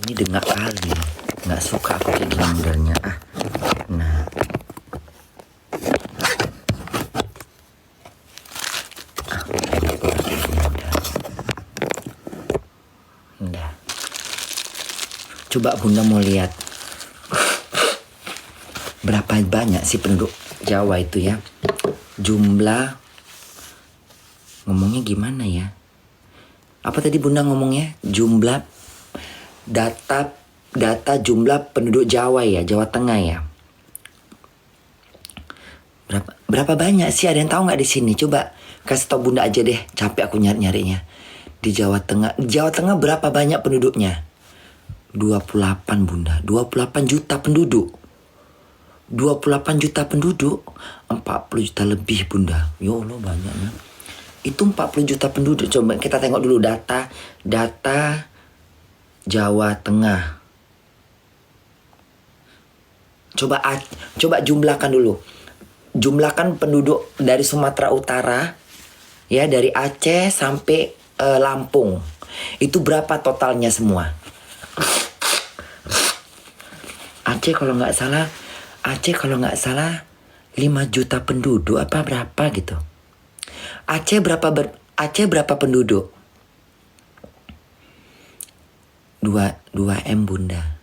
Ini dengak kali. Nggak suka aku kayak gini modelnya. Nah. Udah. Coba Bunda mau lihat berapa banyak sih penduduk Jawa itu ya. Jumlah, ngomongnya gimana ya? Apa tadi Bunda ngomongnya? Jumlah data jumlah penduduk Jawa ya, Jawa Tengah ya. Berapa banyak sih? Ada yang tahu nggak di sini? Coba kasih tau Bunda aja deh. Capek aku nyarinya. Di Jawa Tengah. Jawa Tengah berapa banyak penduduknya? 28 Bunda. 28 juta penduduk. 28 juta penduduk. 40 juta lebih Bunda. Ya Allah banyaknya. Itu 40 juta penduduk. Coba kita tengok dulu data Jawa Tengah. Coba jumlahkan dulu. Jumlahkan penduduk dari Sumatera Utara, ya dari Aceh sampai Lampung. Itu berapa totalnya semua? Aceh kalau nggak salah 5 juta penduduk apa berapa gitu. Aceh berapa penduduk? 2 M Bunda.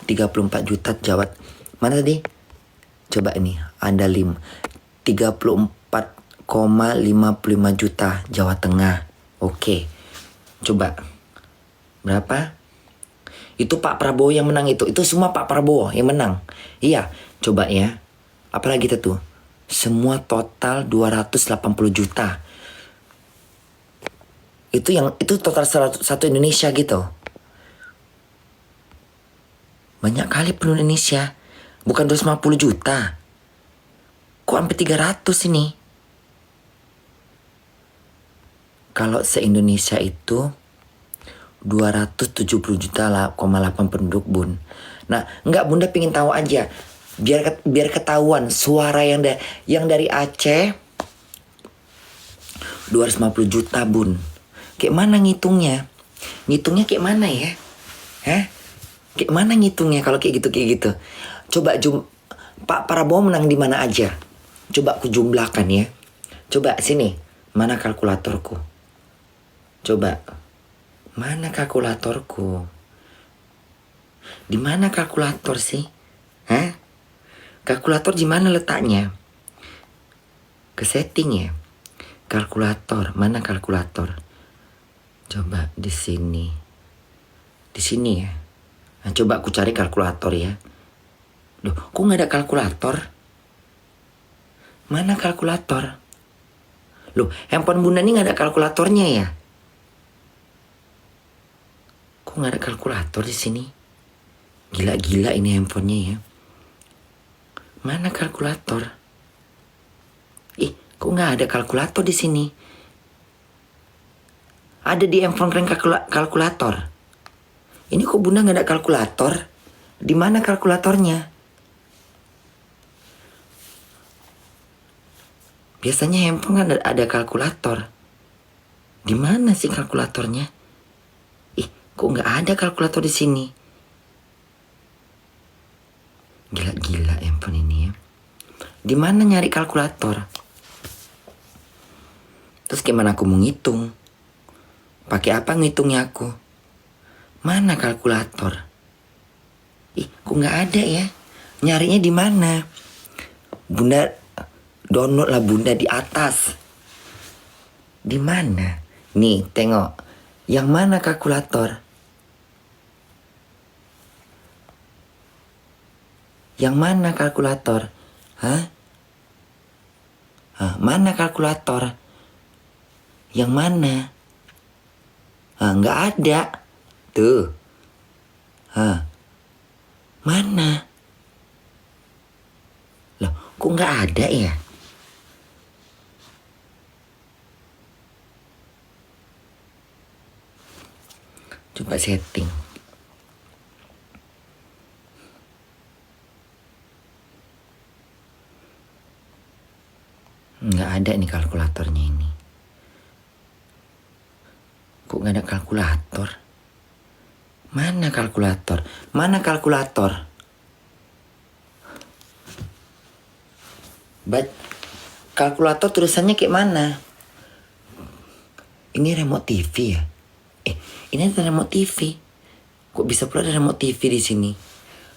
34 juta Jawa. Mana tadi? Coba ini, ada 34,55 juta Jawa Tengah. Oke. Coba. Berapa? Itu Pak Prabowo yang menang itu. Itu semua Pak Prabowo yang menang. Iya, coba ya. Apalagi itu tuh? Semua total 280 juta. Itu total satu Indonesia gitu. Banyak kali penduduk Indonesia. Bukan 250 juta. Kok sampai 300 ini? Kalau se-Indonesia itu 270 juta 8 penduduk Bun. Nah, enggak Bunda pingin tahu aja. Biar ketahuan suara yang dari Aceh 250 juta Bun. Kayak mana ngitungnya? Ngitungnya kayak mana ya? Kayak mana ngitungnya kalau kayak gitu? Coba Pak Prabowo menang di mana aja? Coba aku jumlahkan ya. Coba sini, mana kalkulatorku? Coba. Mana kalkulatorku? Di mana kalkulator sih? Kalkulator di mana letaknya? Ke setting ya. Kalkulator, mana kalkulator? Coba di sini. Di sini ya. Nah, coba aku cari kalkulator ya. Loh, kok nggak ada kalkulator? Mana kalkulator? Loh, handphone Bunda ini nggak ada kalkulatornya ya? Kok nggak ada kalkulator di sini? Gila-gila ini handphonenya ya. Mana kalkulator? Kok nggak ada kalkulator di sini? Ada di handphone kalian kalkulator. Ini kok Bunda nggak ada kalkulator? Di mana kalkulatornya? Biasanya handphone kan ada kalkulator. Di mana sih kalkulatornya? Kok nggak ada kalkulator di sini? Gila-gila handphone ini ya. Di mana nyari kalkulator? Terus gimana aku mau ngitung? Pakai apa ngitungnya aku? Mana kalkulator? Kok nggak ada ya? Nyarinya di mana? Bunda download lah Bunda di atas. Di mana? Nih, tengok. Yang mana kalkulator? Yang mana kalkulator? Mana kalkulator? Yang mana? Nggak ada. Tuh. Mana? Loh, kok nggak ada ya? Coba setting. Nggak ada nih kalkulatornya ini. Kok nggak ada kalkulator? Mana kalkulator? Mana kalkulator? Kalkulator tulisannya kayak mana? Ini remote TV ya? Ini ada remote TV. Kok bisa pula ada remote TV di sini?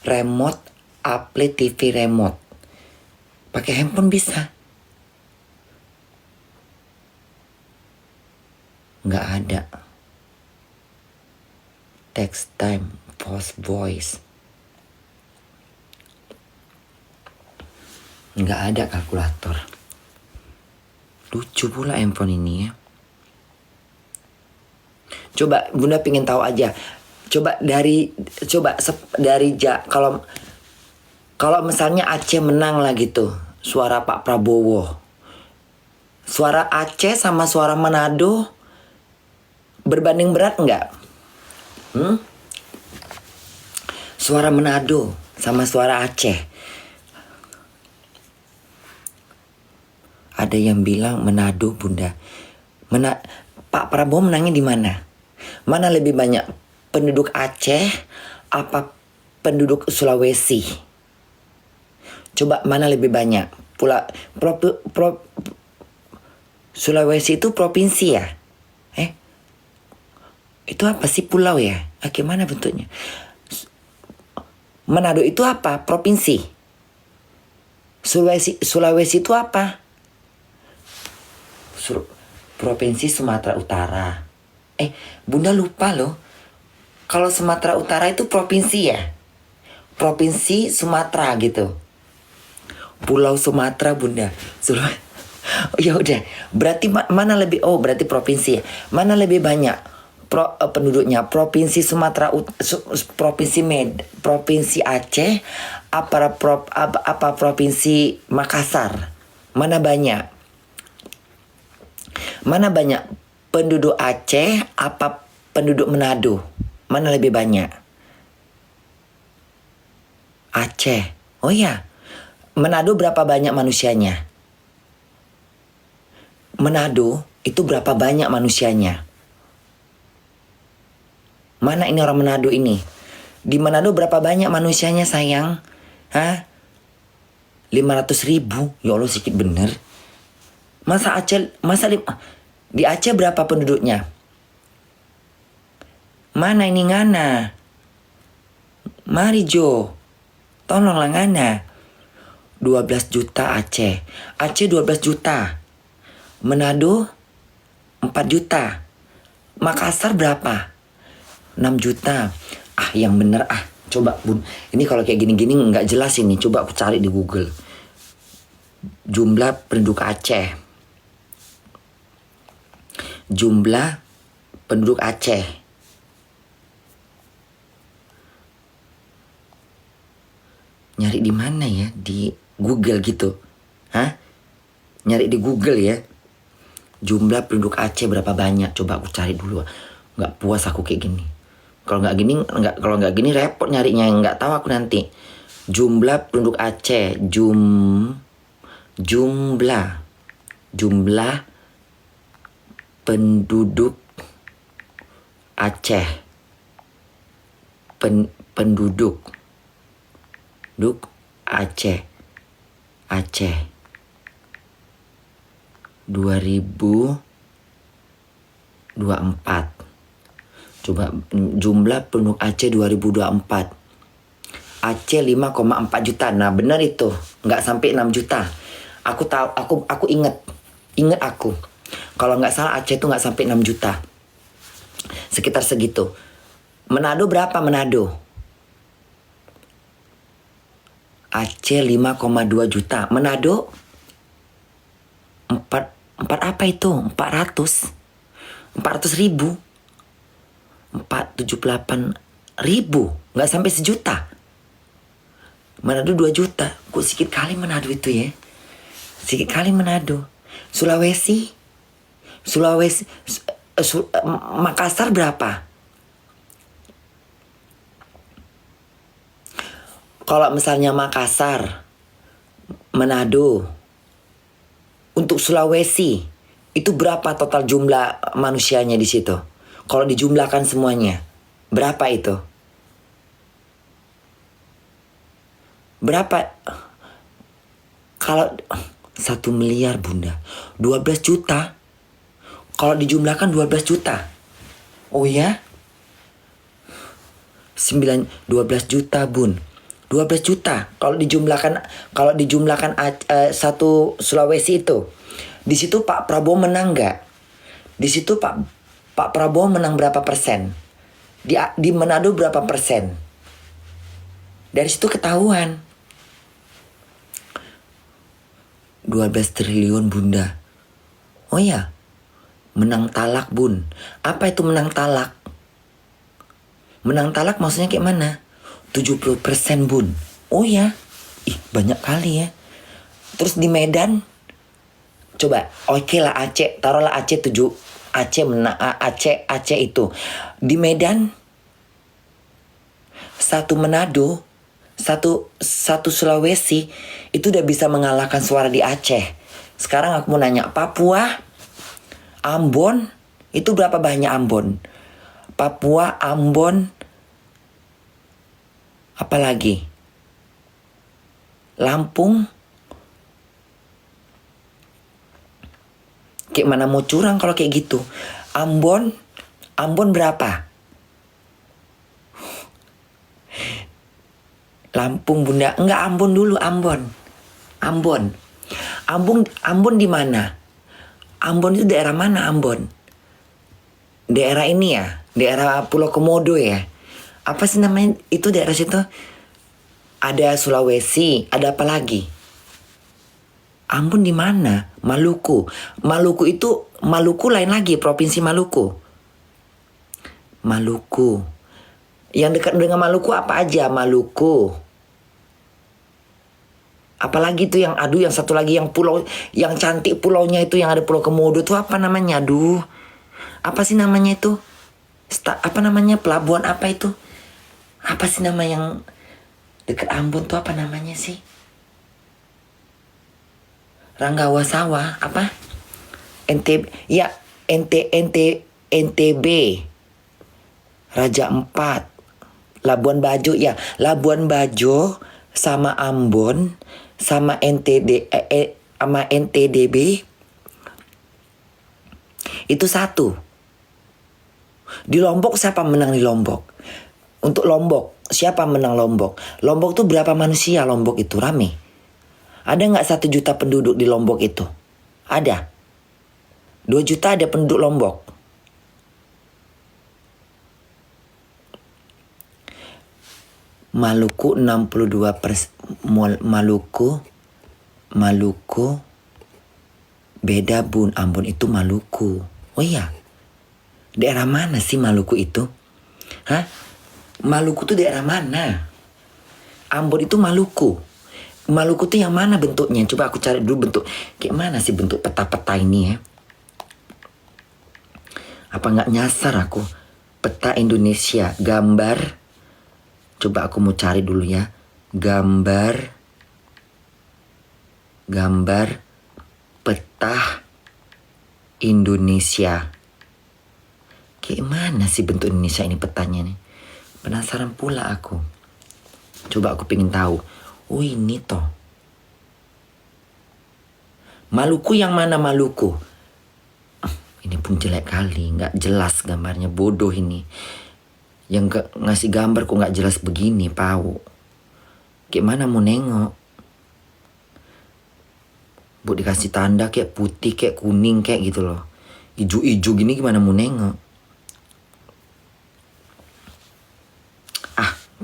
Remote, Apple TV remote. Pakai handphone bisa. Nggak ada. Text time, pause voice. Nggak ada kalkulator. Lucu pula handphone ini ya. Coba Bunda pengen tahu aja. Coba dari kalau misalnya Aceh menang lah gitu, suara Pak Prabowo. Suara Aceh sama suara Manado berbanding berat enggak? Suara Manado sama suara Aceh. Ada yang bilang Manado, Bunda. Pak Prabowo menangnya di mana? Mana lebih banyak, penduduk Aceh apa penduduk Sulawesi? Coba mana lebih banyak? Sulawesi itu provinsi ya? Itu apa sih, pulau ya? Gimana bentuknya? Manado itu apa? Provinsi. Sulawesi itu apa? Provinsi Sumatera Utara. Bunda lupa loh. Kalau Sumatera Utara itu provinsi ya? Provinsi Sumatera gitu. Pulau Sumatera, Bunda. Ya udah. Berarti mana lebih? Berarti provinsi ya. Mana lebih banyak penduduknya? Provinsi Sumatera, Provinsi Aceh, apa Provinsi Makassar? Mana banyak? Mana banyak penduduk Aceh apa penduduk Manado? Mana lebih banyak? Aceh. Oh ya. Manado berapa banyak manusianya? Manado itu berapa banyak manusianya? Mana ini orang Manado ini? Di Manado berapa banyak manusianya, sayang? 500.000. Ya Allah, sedikit bener. Di Aceh berapa penduduknya? Mana ini ngana? Mari Jo. Tolonglah ngana. 12 juta Aceh. Aceh 12 juta. Manado 4 juta. Makassar berapa? 6 juta. Yang bener Coba Bun. Ini kalau kayak gini-gini nggak jelas ini. Coba aku cari di Google. Jumlah penduduk Aceh. Jumlah penduduk Aceh. Nyari di mana ya? Di Google gitu. Nyari di Google ya. Jumlah penduduk Aceh berapa banyak? Coba aku cari dulu. Nggak puas aku kayak gini. Kalau nggak gini repot nyarinya. Nggak tahu aku nanti. Jumlah penduduk Aceh. Jumlah penduduk Aceh. Penduduk Aceh 2024. Coba jumlah penduduk Aceh 2024. Aceh 5,4 juta. Nah benar itu. Nggak sampai 6 juta. Aku tahu, aku inget aku. Kalau nggak salah Aceh itu nggak sampai 6 juta. Sekitar segitu. Manado berapa Manado? Aceh 5,2 juta. Manado 4 apa itu? 400.000. 478.000. Nggak sampai sejuta. Manado 2 juta. Kok sedikit kali Manado itu ya? Sedikit kali Manado. Sulawesi Makassar berapa? Kalau misalnya Makassar, Manado, untuk Sulawesi itu berapa total jumlah manusianya di situ? Kalau dijumlahkan semuanya, berapa itu? Berapa? Kalau 1 miliar bunda, 12 juta. Kalau dijumlahkan 12 juta. Oh ya? 12 juta bun. 12 juta. Kalau dijumlahkan satu Sulawesi itu. Di situ Pak Prabowo menang nggak? Di situ Pak Prabowo menang berapa persen? Di Manado berapa persen? Dari situ ketahuan. 12 triliun bunda. Oh ya, menang talak bun. Apa itu menang talak? Menang talak maksudnya kayak mana? 70% bun. Oh ya, banyak kali ya. Terus di Medan, coba oke lah Aceh, taruhlah Aceh Aceh itu. Di Medan, satu Manado, satu Sulawesi itu udah bisa mengalahkan suara di Aceh. Sekarang aku mau nanya, Papua, Ambon, itu berapa banyak Ambon? Papua, Ambon, apalagi? Lampung. Kayak mana mau curang kalau kayak gitu? Ambon berapa? Lampung bunda, enggak Ambon dulu, Ambon di mana? Ambon itu daerah mana Ambon? Daerah ini ya, daerah Pulau Komodo ya. Apa sih namanya itu daerah situ? Ada Sulawesi, ada apa lagi? Ambon di mana? Maluku lain lagi, provinsi Maluku. Yang dekat dengan Maluku apa aja? Maluku. Apalagi tuh yang satu lagi yang pulau, yang cantik pulaunya itu yang ada Pulau Komodo tuh apa namanya? Apa sih namanya itu? Apa namanya? Pelabuhan apa itu? Apa sih nama yang dekat Ambon tuh apa namanya sih? Ranggawa Sawah apa? NTB. Raja Empat. Labuan Bajo ya. Labuan Bajo sama Ambon sama sama NTDB itu satu. Di Lombok siapa menang di Lombok? Untuk Lombok, siapa menang Lombok? Lombok tuh berapa manusia Lombok itu? Rame. Ada nggak 1 juta penduduk di Lombok itu? Ada. 2 juta ada penduduk Lombok. Maluku 62%. Maluku beda bun. Ambon itu Maluku. Oh iya. Daerah mana sih Maluku itu? Hah? Maluku tuh daerah mana? Ambon itu Maluku. Maluku tuh yang mana bentuknya? Coba aku cari dulu bentuk. Kayak mana sih bentuk peta-peta ini ya? Apa nggak nyasar aku? Peta Indonesia. Gambar. Coba aku mau cari dulu ya. Gambar peta Indonesia. Kayak mana sih bentuk Indonesia ini petanya nih? Penasaran pula aku. Coba aku pengen tahu. Oh ini toh. Maluku yang mana Maluku? Ini pun jelek kali. Nggak jelas gambarnya. Bodoh ini. Yang ngasih gambar kok nggak jelas begini, Pau. Kayak mana mau nengok? Bu dikasih tanda kayak putih, kayak kuning, kayak gitu loh. Ijo-ijo gini gimana mau nengok?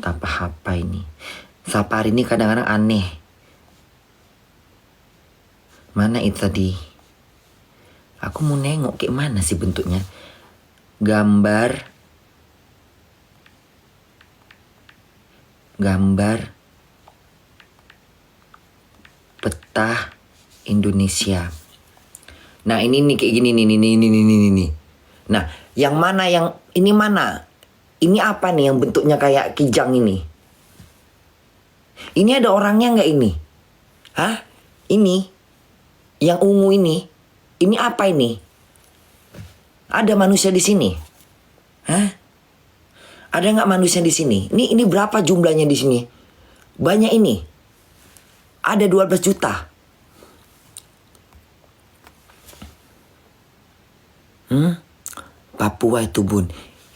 Tak apa ini. Sapari ini kadang-kadang aneh. Mana itu tadi? Aku mau nengok kayak mana sih bentuknya? Gambar peta Indonesia. Nah ini nih kayak gini nih. Nah yang mana yang ini mana? Ini apa nih yang bentuknya kayak kijang ini? Ini ada orangnya nggak ini? Hah? Ini yang ungu ini? Ini apa ini? Ada manusia di sini? Hah? Ada nggak manusia di sini? Ini berapa jumlahnya di sini? Banyak ini. ada 12 juta. Papua itu bun.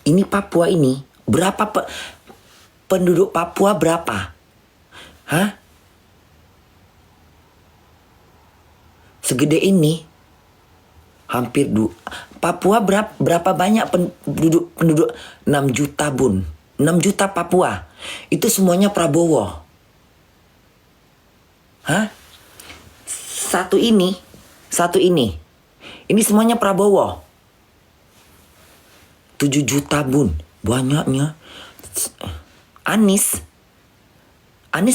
Ini Papua ini berapa penduduk Papua berapa? Hah? Segede ini. Hampir Papua berapa banyak penduduk 6 juta bun. 6 juta Papua. Itu semuanya Prabowo. Hah? Satu ini. Ini semuanya Prabowo. 7 juta bun. Banyaknya. Anies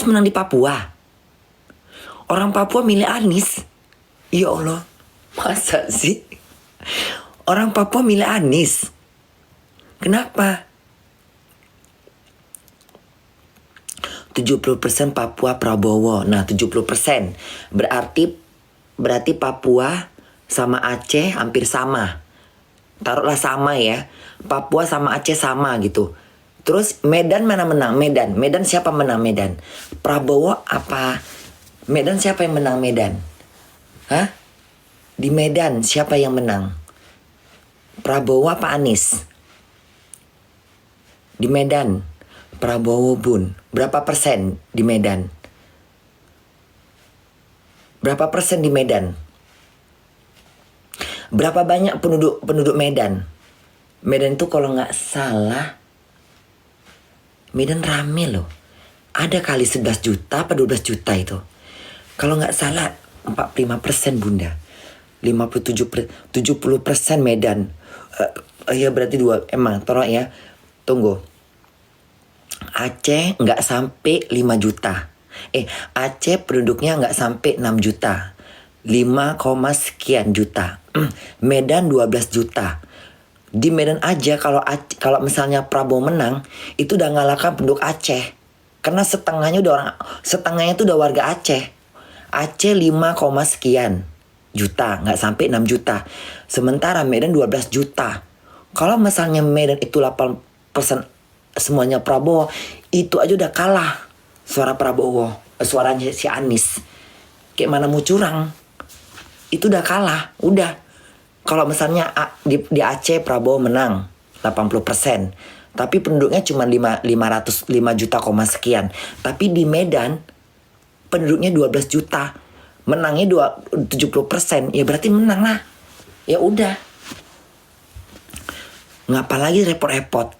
menang di Papua. Orang Papua milih Anies. Ya Allah. Masa sih? Orang Papua milih Anies. Kenapa? 70% Papua Prabowo. Nah 70%. Berarti Papua sama Aceh hampir sama. Taruhlah sama ya. Papua sama Aceh sama gitu. Terus Medan mana menang? Medan siapa menang Medan? Prabowo apa? Medan siapa yang menang Medan? Hah? Di Medan siapa yang menang? Prabowo apa Anies? Di Medan Prabowo bun. Berapa persen di Medan? Berapa persen di Medan? Berapa banyak penduduk Medan? Medan itu kalau nggak salah, Medan rame loh. Ada kali 11 juta apa 12 juta itu. Kalau nggak salah 45% bunda. 70% Medan. Ya berarti dua. Emang tolong ya. Tunggu. Aceh nggak sampai 5 juta. Aceh penduduknya nggak sampai 6 juta. 5, sekian juta. Medan 12 juta. Di Medan aja kalau misalnya Prabowo menang, itu udah ngalahkan penduduk Aceh. Karena setengahnya itu udah warga Aceh. Aceh 5, sekian juta, nggak sampai 6 juta. Sementara Medan 12 juta. Kalau misalnya Medan itu 8% semuanya Prabowo, itu aja udah kalah suara Prabowo, suaranya si Anies. Kayak mana mau curang? Itu udah kalah, udah. Kalau misalnya di Aceh Prabowo menang 80%, tapi penduduknya cuma 5 juta, sekian. Tapi di Medan penduduknya 12 juta, menangnya 70%, ya berarti menang lah. Ya udah. Ngapa lagi repot-repot?